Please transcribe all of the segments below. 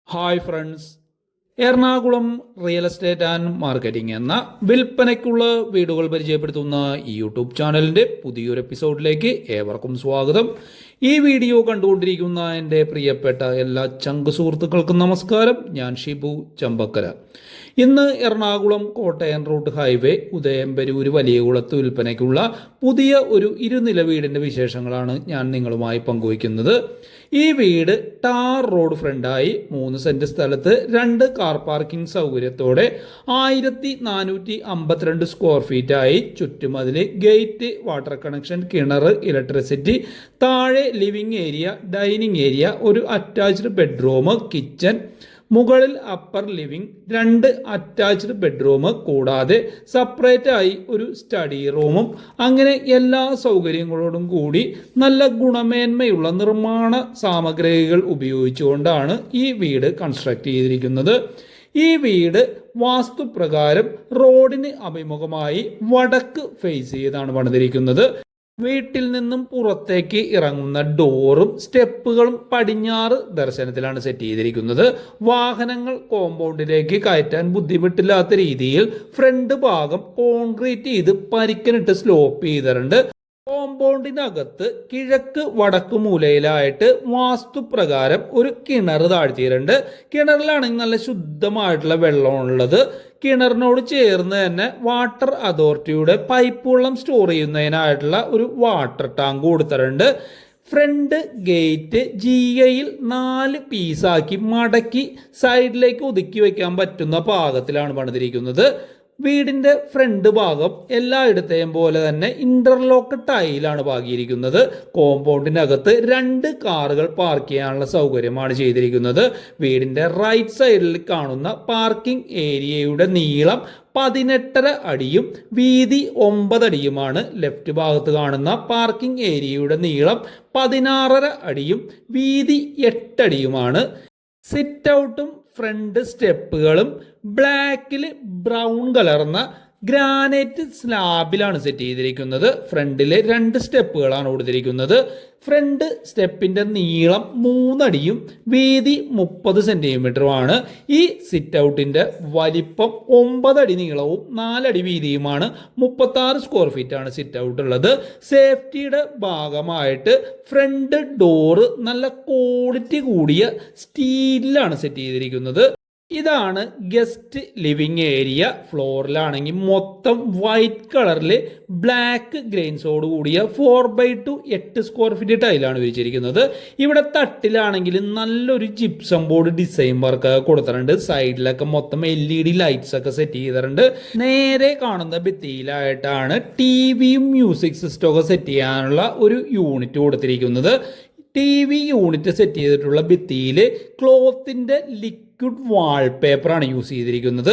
Hi friends, Ernakulam real estate and marketing എന്ന വിൽപ്പനയ്ക്കുള്ള വീടുകൾ പരിചയപ്പെടുത്തുന്ന ഈ യൂട്യൂബ് ചാനലിൻ്റെ പുതിയൊരു എപ്പിസോഡിലേക്ക് ഏവർക്കും സ്വാഗതം. ഈ വീഡിയോ കണ്ടുകൊണ്ടിരിക്കുന്ന എൻ്റെ പ്രിയപ്പെട്ട എല്ലാ ചങ്ക് സുഹൃത്തുക്കൾക്കും നമസ്കാരം. ഞാൻ ഷിബു ചമ്പക്കര. ഇന്ന് എറണാകുളം കോട്ടയം റൂട്ട് ഹൈവേ ഉദയംപെരൂർ വലിയകുളത്ത് വിൽപ്പനയ്ക്കുള്ള പുതിയ ഒരു ഇരുനില വീടിൻ്റെ വിശേഷങ്ങളാണ് ഞാൻ നിങ്ങളുമായി പങ്കുവയ്ക്കുന്നത്. ഈ വീട് ടാർ റോഡ് ഫ്രണ്ടായി 3 സെന്റ് സ്ഥലത്ത് 2 കാർ പാർക്കിംഗ് സൗകര്യത്തോടെ 1452 സ്ക്വയർ ഫീറ്റായി ചുറ്റുമതിൽ ഗേറ്റ്, വാട്ടർ കണക്ഷൻ, കിണർ, ഇലക്ട്രിസിറ്റി, താഴെ ലിവിംഗ് ഏരിയ, ഡൈനിങ് ഏരിയ, ഒരു അറ്റാച്ച്ഡ് ബെഡ്റൂം, കിച്ചൺ, മുകളിൽ അപ്പർ ലിവിംഗ്, 2 അറ്റാച്ച്ഡ് ബെഡ്റൂം കൂടാതെ സെപ്പറേറ്റ് ആയി ഒരു സ്റ്റഡി റൂമും, അങ്ങനെ എല്ലാ സൗകര്യങ്ങളോടും കൂടി നല്ല ഗുണമേന്മയുള്ള നിർമ്മാണ സാമഗ്രികൾ ഉപയോഗിച്ചുകൊണ്ടാണ് ഈ വീട് കൺസ്ട്രക്ട് ചെയ്തിരിക്കുന്നത്. ഈ വീട് വാസ്തുപ്രകാരം റോഡിന് അഭിമുഖമായി വടക്ക് ഫേസ് ചെയ്താണ് പണിതിരിക്കുന്നത്. വീട്ടിൽ നിന്നും പുറത്തേക്ക് ഇറങ്ങുന്ന ഡോറും സ്റ്റെപ്പുകളും പടിഞ്ഞാറ് ദർശനത്തിലാണ് സെറ്റ് ചെയ്തിരിക്കുന്നത്. വാഹനങ്ങൾ കോമ്പൗണ്ടിലേക്ക് കയറ്റാൻ ബുദ്ധിമുട്ടില്ലാത്ത രീതിയിൽ ഫ്രണ്ട് ഭാഗം കോൺക്രീറ്റ് ചെയ്ത് പരിക്കനിട്ട് സ്ലോപ്പ് ചെയ്തിട്ടുണ്ട്. കോമ്പൗണ്ടിനകത്ത് കിഴക്ക് വടക്ക് മൂലയിലായിട്ട് വാസ്തുപ്രകാരം ഒരു കിണർ താഴ്ത്തിയിട്ടുണ്ട്. കിണറിലാണെങ്കിൽ നല്ല ശുദ്ധമായിട്ടുള്ള വെള്ളമുള്ളത്. കിണറിനോട് ചേർന്ന് തന്നെ വാട്ടർ അതോറിറ്റിയുടെ പൈപ്പ് വെള്ളം സ്റ്റോർ ചെയ്യുന്നതിനായിട്ടുള്ള ഒരു വാട്ടർ ടാങ്ക് കൊടുത്തിട്ടുണ്ട്. ഫ്രണ്ട് ഗേറ്റ് GIയിൽ 4 പീസാക്കി മടക്കി സൈഡിലേക്ക് ഒതുക്കി വയ്ക്കാൻ പറ്റുന്ന പാകത്തിലാണ് പണിതിരിക്കുന്നത്. വീടിൻ്റെ ഫ്രണ്ട് ഭാഗം എല്ലായിടത്തെയും പോലെ തന്നെ ഇന്റർലോക്ക് ടൈലാണ് പാകിയിരിക്കുന്നത്. കോമ്പൗണ്ടിനകത്ത് 2 കാറുകൾ പാർക്ക് ചെയ്യാനുള്ള സൗകര്യമാണ് ചെയ്തിരിക്കുന്നത്. വീടിൻ്റെ റൈറ്റ് സൈഡിൽ കാണുന്ന പാർക്കിംഗ് ഏരിയയുടെ നീളം 18.5 അടിയും വീതി 9 അടിയുമാണ്. ലെഫ്റ്റ് ഭാഗത്ത് കാണുന്ന പാർക്കിംഗ് ഏരിയയുടെ നീളം 16.5 അടിയും വീതി 8 അടിയുമാണ്. സിറ്റ് ഔട്ടും ഫ്രണ്ട് സ്റ്റെപ്പുകളും ബ്ലാക്കിൽ ബ്രൗൺ കലർന്ന ഗ്രാനൈറ്റ് സ്ലാബിലാണ് സെറ്റ് ചെയ്തിരിക്കുന്നത്. ഫ്രണ്ടിൽ 2 സ്റ്റെപ്പുകളാണ് കൊടുത്തിരിക്കുന്നത്. ഫ്രണ്ട് സ്റ്റെപ്പിന്റെ നീളം 3 അടിയും വീതി 30 സെന്റിമീറ്ററുമാണ്. ഈ സിറ്റ് ഔട്ടിന്റെ വലിപ്പം 9 അടി നീളവും 4 അടി വീതിയുമാണ്. 36 സ്ക്വയർ ഫീറ്റാണ് സിറ്റ് ഔട്ട് ഉള്ളത്. സേഫ്റ്റിയുടെ ഭാഗമായിട്ട് ഫ്രണ്ട് ഡോറ് നല്ല ക്വാളിറ്റി കൂടിയ സ്റ്റീലിലാണ് സെറ്റ് ചെയ്തിരിക്കുന്നത്. ഇതാണ് ഗസ്റ്റ് ലിവിംഗ് ഏരിയ. ഫ്ലോറിലാണെങ്കിൽ മൊത്തം വൈറ്റ് കളറിൽ ബ്ലാക്ക് ഗ്രെയിൻസോട് കൂടിയ 4x2 8 സ്ക്വയർ ഫീറ്റ് ടൈലാണ് വെച്ചിരിക്കുന്നത്. ഇവിടെ തട്ടിലാണെങ്കിൽ നല്ലൊരു ജിപ്സം ബോർഡ് ഡിസൈൻ വർക്ക് കൊടുത്തിട്ടുണ്ട്. സൈഡിലൊക്കെ മൊത്തം LED ലൈറ്റ്സ് ഒക്കെ സെറ്റ് ചെയ്തിട്ടുണ്ട്. നേരെ കാണുന്ന ഭിത്തിയിലായിട്ടാണ് TVയും മ്യൂസിക് സിസ്റ്റം ഒക്കെ സെറ്റ് ചെയ്യാനുള്ള ഒരു യൂണിറ്റ് കൊടുത്തിരിക്കുന്നത്. TV യൂണിറ്റ് സെറ്റ് ചെയ്തിട്ടുള്ള ഭിത്തിയിൽ ക്ലോത്തിൻ്റെ ലിക്വിഡ് വാൾപേപ്പറാണ് യൂസ് ചെയ്തിരിക്കുന്നത്.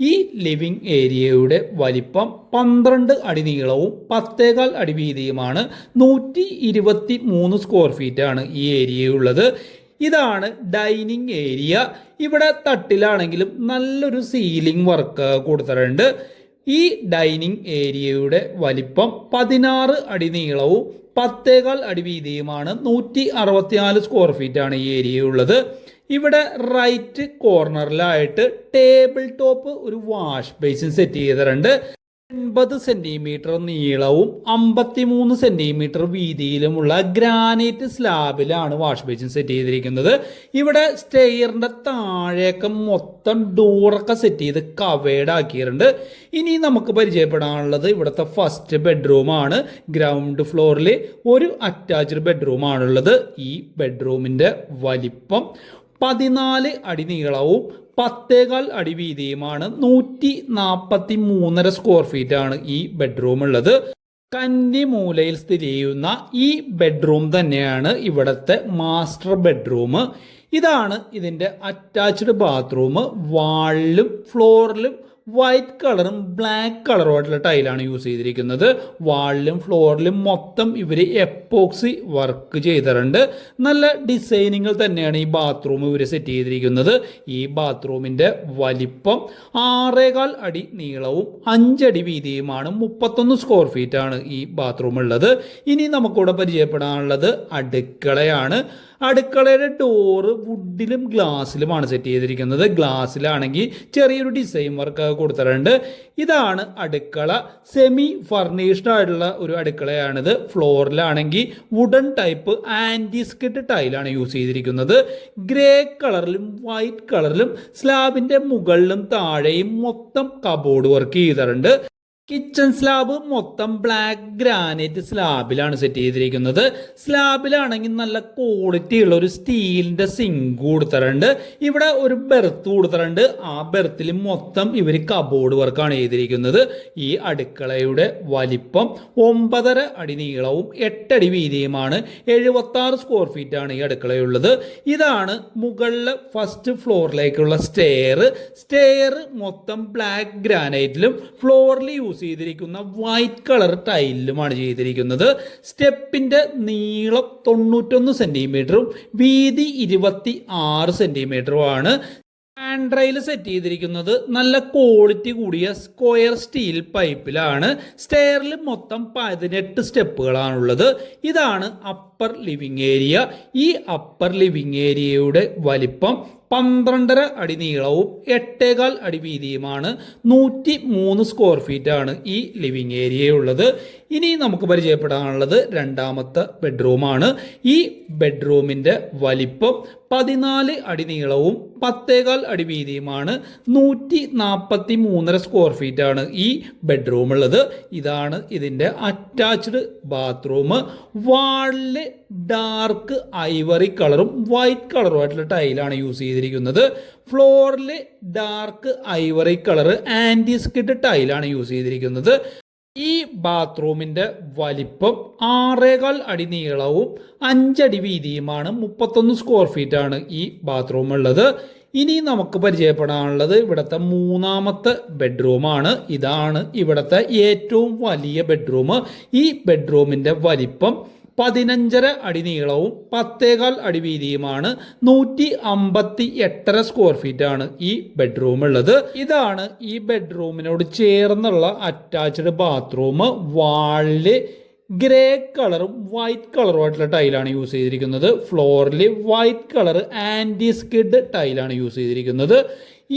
ഈ ലിവിംഗ് ഏരിയയുടെ വലിപ്പം 12 അടി നീളവും 10.25 അടി വീതിയുമാണ്. 123 സ്ക്വയർ ഫീറ്റാണ് ഈ ഏരിയയുള്ളത്. ഇതാണ് ഡൈനിങ് ഏരിയ. ഇവിടെ തട്ടിലാണെങ്കിലും നല്ലൊരു സീലിംഗ് വർക്ക് കൊടുത്തിട്ടുണ്ട്. ഈ ഡൈനിങ് ഏരിയയുടെ വലിപ്പം 16 അടി നീളവും 10.25 അടി വീതിയുമാണ്. 164 സ്ക്വയർ ഫീറ്റാണ് ഈ ഏരിയ ഉള്ളത്. ഇവിടെ റൈറ്റ് കോർണറിലായിട്ട് ടേബിൾ ടോപ്പ് ഒരു വാഷ് ബേസിൻ സെറ്റ് ചെയ്തിട്ടുണ്ട്. 80 സെന്റിമീറ്റർ നീളവും 53 സെന്റിമീറ്റർ വീതിയിലുമുള്ള ഗ്രാനൈറ്റ് സ്ലാബിലാണ് വാഷ് ബേസിൻ സെറ്റ് ചെയ്തിരിക്കുന്നത്. ഇവിടെ സ്റ്റെയറിന്റെ താഴേക്ക് മൊത്തം ഡോറൊക്കെ സെറ്റ് ചെയ്ത് കവേർഡ് ആക്കിയിട്ടുണ്ട്. ഇനി നമുക്ക് പരിചയപ്പെടാനുള്ളത് ഇവിടുത്തെ ഫസ്റ്റ് ബെഡ്റൂമാണ്. ഗ്രൗണ്ട് ഫ്ലോറിൽ ഒരു അറ്റാച്ച്ഡ് ബെഡ്റൂമാണുള്ളത്. ഈ ബെഡ്റൂമിന്റെ വലിപ്പം 14 അടി നീളവും 10.25 അടി വീതിയുമാണ്. 143.5 സ്ക്വയർ ഫീറ്റാണ് ഈ ബെഡ്റൂം ഉള്ളത്. കന്നിമൂലയിൽ സ്ഥിതി ചെയ്യുന്ന ഈ ബെഡ്റൂം തന്നെയാണ് ഇവിടുത്തെ മാസ്റ്റർ ബെഡ്റൂം. ഇതാണ് ഇതിൻ്റെ അറ്റാച്ച്ഡ് ബാത്റൂം. വാളിലും ഫ്ലോറിലും വൈറ്റ് കളറും ബ്ലാക്ക് കളറുമായിട്ടുള്ള ടൈലാണ് യൂസ് ചെയ്തിരിക്കുന്നത്. വാളിലും ഫ്ലോറിലും മൊത്തം ഇവർ എപ്പോക്സി വർക്ക് ചെയ്തിട്ടുണ്ട്. നല്ല ഡിസൈനിങ്ങൾ തന്നെയാണ് ഈ ബാത്റൂം ഇവർ സെറ്റ് ചെയ്തിരിക്കുന്നത്. ഈ ബാത്റൂമിൻ്റെ വലിപ്പം 6.25 അടി നീളവും 5 അടി വീതിയുമാണ്. 31 സ്ക്വയർ ഫീറ്റാണ് ഈ ബാത്റൂം ഉള്ളത്. ഇനി നമുക്കിവിടെ പരിചയപ്പെടാനുള്ളത് അടുക്കളയാണ്. അടുക്കളയുടെ ഡോറ് വുഡിലും ഗ്ലാസ്സിലുമാണ് സെറ്റ് ചെയ്തിരിക്കുന്നത്. ഗ്ലാസ്സിലാണെങ്കിൽ ചെറിയൊരു ഡിസൈൻ വർക്ക് കൊടുത്തിട്ടുണ്ട്. ഇതാണ് അടുക്കള. സെമി ഫർണിഷ്ഡ് ആയിട്ടുള്ള ഒരു അടുക്കളയാണിത്. ഫ്ലോറിലാണെങ്കിൽ വുഡൻ ടൈപ്പ് ആൻറ്റി സ്കിഡ് ടൈലാണ് യൂസ് ചെയ്തിരിക്കുന്നത്. ഗ്രേ കളറിലും വൈറ്റ് കളറിലും സ്ലാബിൻ്റെ മുകളിലും താഴെയും മൊത്തം കബോർഡ് വർക്ക് ചെയ്തിട്ടുണ്ട്. കിച്ചൺ സ്ലാബ് മൊത്തം ബ്ലാക്ക് ഗ്രാനൈറ്റ് സ്ലാബിലാണ് സെറ്റ് ചെയ്തിരിക്കുന്നത്. സ്ലാബിലാണെങ്കിൽ നല്ല ക്വാളിറ്റി ഉള്ള ഒരു സ്റ്റീലിൻ്റെ സിങ്ക് കൊടുത്തിട്ടുണ്ട്. ഇവിടെ ഒരു ബെർത്ത് കൊടുത്തിട്ടുണ്ട്. ആ ബെർത്തിൽ മൊത്തം ഇവർ കബോർഡ് വർക്കാണ് ചെയ്തിരിക്കുന്നത്. ഈ അടുക്കളയുടെ വലിപ്പം 9.5 അടി നീളവും 8 അടി വീതിയുമാണ്. 76 സ്ക്വയർ ഫീറ്റ് ആണ് ഈ അടുക്കളയുള്ളത്. ഇതാണ് മുകളിലെ ഫസ്റ്റ് ഫ്ലോറിലേക്കുള്ള സ്റ്റെയർ മൊത്തം ബ്ലാക്ക് ഗ്രാനൈറ്റിലും ഫ്ലോറിൽ യൂസ് ചെയ്തിരിക്കുന്ന വൈറ്റ് കളർ ടൈലിലുമാണ് ചെയ്തിരിക്കുന്നത്. സ്റ്റെപ്പിന്റെ നീളം 91 സെന്റിമീറ്ററും വീതി 26 സെന്റിമീറ്ററുമാണ്. ഹാൻഡ് റെയിൽ സെറ്റ് ചെയ്തിരിക്കുന്നത് നല്ല ക്വാളിറ്റി കൂടിയ സ്ക്വയർ സ്റ്റീൽ പൈപ്പിലാണ്. സ്റ്റെയറിൽ മൊത്തം 18 സ്റ്റെപ്പുകളാണുള്ളത്. ഇതാണ് അപ്പർ ലിവിംഗ് ഏരിയ. ഈ അപ്പർ ലിവിംഗ് ഏരിയയുടെ വലിപ്പം 12.5 അടി നീളവും 8.25 അടി വീതിയുമാണ്. 103 സ്ക്വയർ ഫീറ്റ് ആണ് ഈ ലിവിംഗ് ഏരിയ ഉള്ളത്. ഇനി നമുക്ക് പരിചയപ്പെടാനുള്ളത് രണ്ടാമത്തെ ബെഡ്റൂമാണ്. ഈ ബെഡ്റൂമിൻ്റെ വലിപ്പം 14 അടി നീളവും 10.25 അടി വീതിയുമാണ്. 143.5 സ്ക്വയർ ഫീറ്റ് ആണ് ഈ ബെഡ്റൂം ഉള്ളത്. ഇതാണ് ഇതിൻ്റെ അറ്റാച്ച്ഡ് ബാത്റൂം. വാളില് ഡാർക്ക് ഐവറി കളറും വൈറ്റ് കളറുമായിട്ടുള്ള ടൈലാണ് യൂസ് ചെയ്തിരിക്കുന്നത്. ഫ്ലോറിൽ dark ivory colour anti skid ടൈലാണ് യൂസ് ചെയ്തിരിക്കുന്നത്. ഈ ബാത്റൂമിൻ്റെ വലിപ്പം 6.25 അടി നീളവും 5 അടി വീതിയുമാണ്. 31 സ്ക്വയർ ഫീറ്റ് ആണ് ഈ ബാത്റൂം ഉള്ളത്. ഇനി നമുക്ക് പരിചയപ്പെടാനുള്ളത് ഇവിടുത്തെ മൂന്നാമത്തെ ബെഡ്റൂമാണ്. ഇതാണ് ഇവിടുത്തെ ഏറ്റവും വലിയ ബെഡ്റൂം. ഈ ബെഡ്റൂമിൻ്റെ വലിപ്പം 15.5 അടി നീളവും 10.25 അടി വീതിയുമാണ്. 158 സ്ക്വയർ ഫീറ്റ് ആണ് ഈ ബെഡ്റൂം ഉള്ളത്. ഇതാണ് ഈ ബെഡ്റൂമിനോട് ചേർന്നുള്ള അറ്റാച്ച്ഡ് ബാത്റൂം. വാളില് ഗ്രേ കളറും വൈറ്റ് കളറുമായിട്ടുള്ള ടൈലാണ് യൂസ് ചെയ്തിരിക്കുന്നത്. ഫ്ലോറിൽ വൈറ്റ് കളർ ആൻറ്റി സ്കിഡ് ടൈലാണ് യൂസ് ചെയ്തിരിക്കുന്നത്.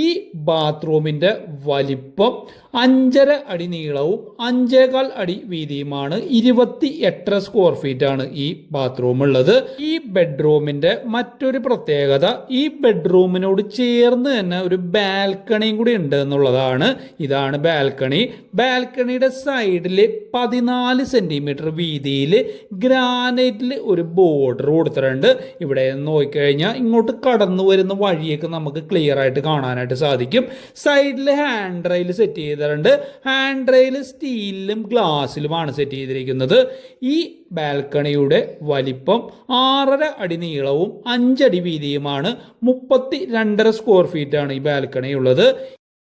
ഈ ബാത്റൂമിൻ്റെ വലിപ്പം 5.5 അടി നീളവും 5.25 അടി വീതിയുമാണ്. 28 സ്ക്വയർ ഫീറ്റ് ആണ് ഈ ബാത്റൂം ഉള്ളത്. ഈ ബെഡ്റൂമിൻ്റെ മറ്റൊരു പ്രത്യേകത, ഈ ബെഡ്റൂമിനോട് ചേർന്ന് തന്നെ ഒരു ബാൽക്കണിയും കൂടി ഉണ്ട് എന്നുള്ളതാണ്. ഇതാണ് ബാൽക്കണി. ബാൽക്കണിയുടെ സൈഡിൽ 14 സെന്റിമീറ്റർ വീതിയിൽ ഗ്രാനൈറ്റിൽ ഒരു ബോർഡർ കൊടുത്തിട്ടുണ്ട്. ഇവിടെ നോക്കിക്കഴിഞ്ഞാൽ ഇങ്ങോട്ട് കടന്നു വരുന്ന വഴിയൊക്കെ നമുക്ക് ക്ലിയർ ആയിട്ട് കാണാനായിട്ട് സാധിക്കും. സൈഡിൽ ഹാൻഡ് റെയിൽ സെറ്റ് ചെയ്തിട്ടുണ്ട്. ഹാൻഡ് റെയിൽ സ്റ്റീലിലും ഗ്ലാസ്സിലുമാണ് സെറ്റ് ചെയ്തിരിക്കുന്നത്. ഈ ബാൽക്കണിയുടെ വലിപ്പം 6.5 അടി നീളവും 5 അടി വീതിയുമാണ്. 32.5 സ്ക്വയർ ഫീറ്റ് ആണ് ഈ ബാൽക്കണി ഉള്ളത്.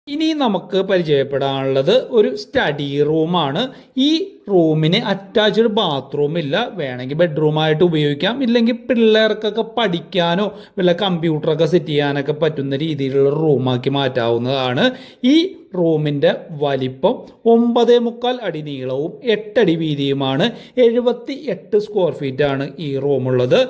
ഇനി നമുക്ക് പരിചയപ്പെടാനുള്ളത് ഒരു സ്റ്റഡി റൂമാണ്. ഈ റൂമിന് അറ്റാച്ച്ഡ് ബാത്റൂം ഇല്ല. വേണമെങ്കിൽ ബെഡ്റൂമായിട്ട് ഉപയോഗിക്കാം. ഇല്ലെങ്കിൽ പിള്ളേർക്കൊക്കെ പഠിക്കാനോ വല്ല കമ്പ്യൂട്ടറൊക്കെ സെറ്റ് ചെയ്യാനൊക്കെ പറ്റുന്ന രീതിയിലുള്ള റൂമാക്കി മാറ്റാവുന്നതാണ്. ഈ റൂമിൻ്റെ വലിപ്പം 9.25 അടി നീളവും 8 അടി വീതിയുമാണ്. 78 സ്ക്വയർ ഫീറ്റ് ആണ് ഈ റൂമുള്ളത്.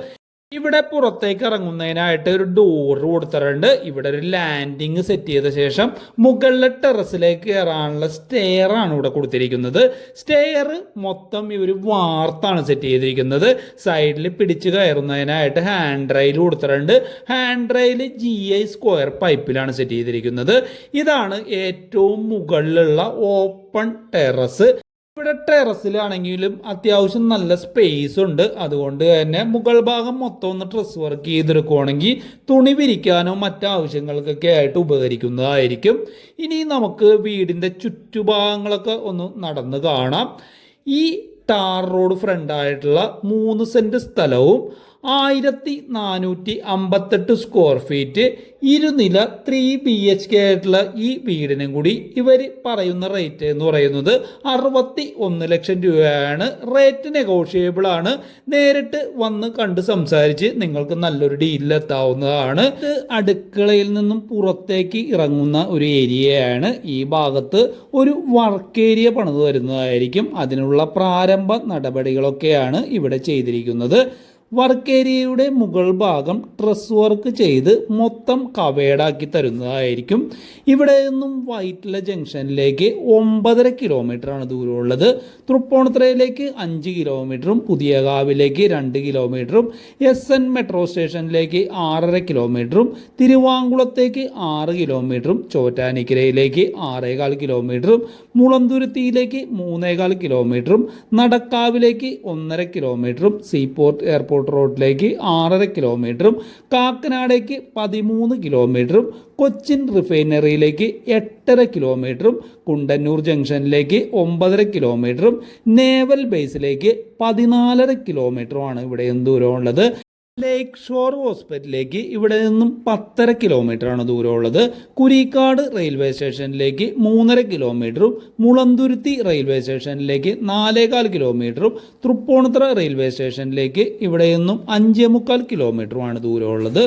ഇവിടെ പുറത്തേക്ക് ഇറങ്ങുന്നതിനായിട്ട് ഒരു ഡോർ കൊടുത്തിട്ടുണ്ട്. ഇവിടെ ഒരു ലാൻഡിങ് സെറ്റ് ചെയ്ത ശേഷം മുകളിലെ ടെറസിലേക്ക് കയറാനുള്ള സ്റ്റെയർ ആണ് ഇവിടെ കൊടുത്തിരിക്കുന്നത്. സ്റ്റെയർ മൊത്തം ഇവർ വാർത്താണ് സെറ്റ് ചെയ്തിരിക്കുന്നത്. സൈഡിൽ പിടിച്ച് കയറുന്നതിനായിട്ട് ഹാൻഡ് റെയിൽ കൊടുത്തിട്ടുണ്ട്. ഹാൻഡ് റെയിൽ GI സ്ക്വയർ പൈപ്പിലാണ് സെറ്റ് ചെയ്തിരിക്കുന്നത്. ഇതാണ് ഏറ്റവും മുകളിലുള്ള ഓപ്പൺ ടെറസ്. ഇവിടെ ടെറസിലാണെങ്കിലും അത്യാവശ്യം നല്ല സ്പേസ് ഉണ്ട്. അതുകൊണ്ട് തന്നെ മുകൾ ഭാഗം മൊത്തം ഒന്ന് ഡ്രസ് വർക്ക് ചെയ്തെടുക്കുകയാണെങ്കിൽ തുണി വിരിക്കാനോ മറ്റാവശ്യങ്ങൾക്കൊക്കെ ആയിട്ട് ഉപകരിക്കുന്നതായിരിക്കും. ഇനി നമുക്ക് വീടിൻ്റെ ചുറ്റുഭാഗങ്ങളൊക്കെ ഒന്ന് നടന്ന് കാണാം. ഈ ടാർ റോഡ് ഫ്രണ്ടായിട്ടുള്ള 3 സെൻറ്റ് സ്ഥലവും 1458 സ്ക്വയർ ഫീറ്റ് ഇരുനില 3 BHK ആയിട്ടുള്ള ഈ വീടിനും കൂടി ഇവർ പറയുന്ന റേറ്റ് എന്ന് പറയുന്നത് 61 ലക്ഷം രൂപയാണ്. റേറ്റ് നെഗോഷിയബിൾ ആണ്. നേരിട്ട് വന്ന് കണ്ട് സംസാരിച്ച് നിങ്ങൾക്ക് നല്ലൊരു ഡീലിലെത്താവുന്നതാണ്. ഇത് അടുക്കളയിൽ നിന്നും പുറത്തേക്ക് ഇറങ്ങുന്ന ഒരു ഏരിയയാണ്. ഈ ഭാഗത്ത് ഒരു വർക്ക് ഏരിയ പണിത് വരുന്നതായിരിക്കും. അതിനുള്ള പ്രാരംഭ നടപടികളൊക്കെയാണ് ഇവിടെ ചെയ്തിരിക്കുന്നത്. വർക്ക് ഏരിയയുടെ മുകൾ ഭാഗം ഡ്രസ് വർക്ക് ചെയ്ത് മൊത്തം കവേഡാക്കി തരുന്നതായിരിക്കും. ഇവിടെ നിന്നും വൈറ്റില ജംഗ്ഷനിലേക്ക് 9.5 കിലോമീറ്ററാണ് ദൂരമുള്ളത്. തൃപ്പൂണിത്തുറയിലേക്ക് 5 കിലോമീറ്ററും പുതിയകാവിലേക്ക് 2 കിലോമീറ്ററും SN മെട്രോ സ്റ്റേഷനിലേക്ക് 6.5 കിലോമീറ്ററും തിരുവാങ്കുളത്തേക്ക് 6 കിലോമീറ്ററും ചോറ്റാനിക്കരയിലേക്ക് 6.25 കിലോമീറ്ററും മുളന്തുരുത്തിയിലേക്ക് 3.25 കിലോമീറ്ററും നടക്കാവിലേക്ക് 1.5 കിലോമീറ്ററും സീപോർട്ട് എയർപോർട്ട് റോഡിലേക്ക് 6.5 കിലോമീറ്ററും കാക്കനാടേക്ക് 13 കിലോമീറ്ററും കൊച്ചിൻ റിഫൈനറിയിലേക്ക് 8.5 കിലോമീറ്ററും കുണ്ടന്നൂർ ജംഗ്ഷനിലേക്ക് 9.5 കിലോമീറ്ററും നേവൽ ബേസിലേക്ക് 14.5 കിലോമീറ്ററുമാണ് ഇവിടെ ദൂരമുള്ളത്. ലേക്ക് ഷോർ ഹോസ്പിറ്റലിലേക്ക് ഇവിടെ നിന്നും 10.5 കിലോമീറ്ററാണ് ദൂരമുള്ളത്. കുരിക്കാട് റെയിൽവേ സ്റ്റേഷനിലേക്ക് 3.5 കിലോമീറ്ററും മുളന്തുരുത്തി റെയിൽവേ സ്റ്റേഷനിലേക്ക് 4.25 കിലോമീറ്ററും തൃപ്പൂണിത്തുറ റെയിൽവേ സ്റ്റേഷനിലേക്ക് ഇവിടെ നിന്നും 5.25 കിലോമീറ്ററുമാണ് ദൂരമുള്ളത്.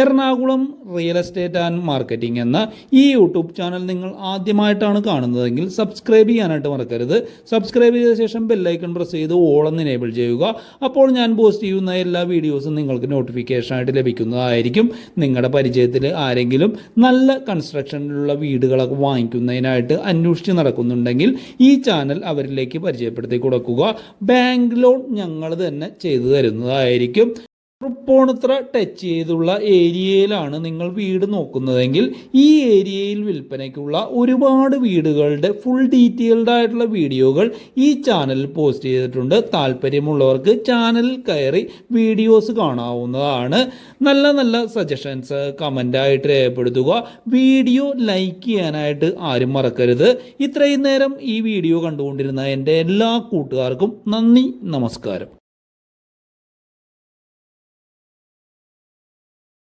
Ernakulam real estate and marketing എന്ന ഈ യൂട്യൂബ് ചാനൽ നിങ്ങൾ ആദ്യമായിട്ടാണ് കാണുന്നതെങ്കിൽ സബ്സ്ക്രൈബ് ചെയ്യാനായിട്ട് മറക്കരുത്. സബ്സ്ക്രൈബ് ചെയ്ത ശേഷം ബെല്ലൈക്കൺ പ്രസ് ചെയ്ത് ഓൾ എന്ന് എനേബിൾ ചെയ്യുക. അപ്പോൾ ഞാൻ പോസ്റ്റ് ചെയ്യുന്ന എല്ലാ വീഡിയോസും നിങ്ങൾക്ക് നോട്ടിഫിക്കേഷനായിട്ട് ലഭിക്കുന്നതായിരിക്കും. നിങ്ങളുടെ പരിചയത്തിൽ ആരെങ്കിലും നല്ല കൺസ്ട്രക്ഷനിലുള്ള വീടുകളൊക്കെ വാങ്ങിക്കുന്നതിനായിട്ട് അന്വേഷിച്ച് നടക്കുന്നുണ്ടെങ്കിൽ ഈ ചാനൽ അവരിലേക്ക് പരിചയപ്പെടുത്തി കൊടുക്കുക. ബാങ്ക് ലോൺ ഞങ്ങൾ തന്നെ ചെയ്തു തരുന്നതായിരിക്കും. തൃപ്പൂണിത്തുറ ടച്ച് ചെയ്തുള്ള ഏരിയയിലാണ് നിങ്ങൾ വീട് നോക്കുന്നതെങ്കിൽ ഈ ഏരിയയിൽ വിൽപ്പനയ്ക്കുള്ള ഒരുപാട് വീടുകളുടെ ഫുൾ ഡീറ്റെയിൽഡ് ആയിട്ടുള്ള വീഡിയോകൾ ഈ ചാനലിൽ പോസ്റ്റ് ചെയ്തിട്ടുണ്ട്. താല്പര്യമുള്ളവർക്ക് ചാനലിൽ കയറി വീഡിയോസ് കാണാവുന്നതാണ്. നല്ല നല്ല സജഷൻസ് കമൻ്റായിട്ട് രേഖപ്പെടുത്തുക. വീഡിയോ ലൈക്ക് ചെയ്യാനായിട്ട് ആരും മറക്കരുത്. ഇത്രയും നേരം ഈ വീഡിയോ കണ്ടുകൊണ്ടിരുന്ന എൻ്റെ എല്ലാ കൂട്ടുകാർക്കും നന്ദി, നമസ്കാരം.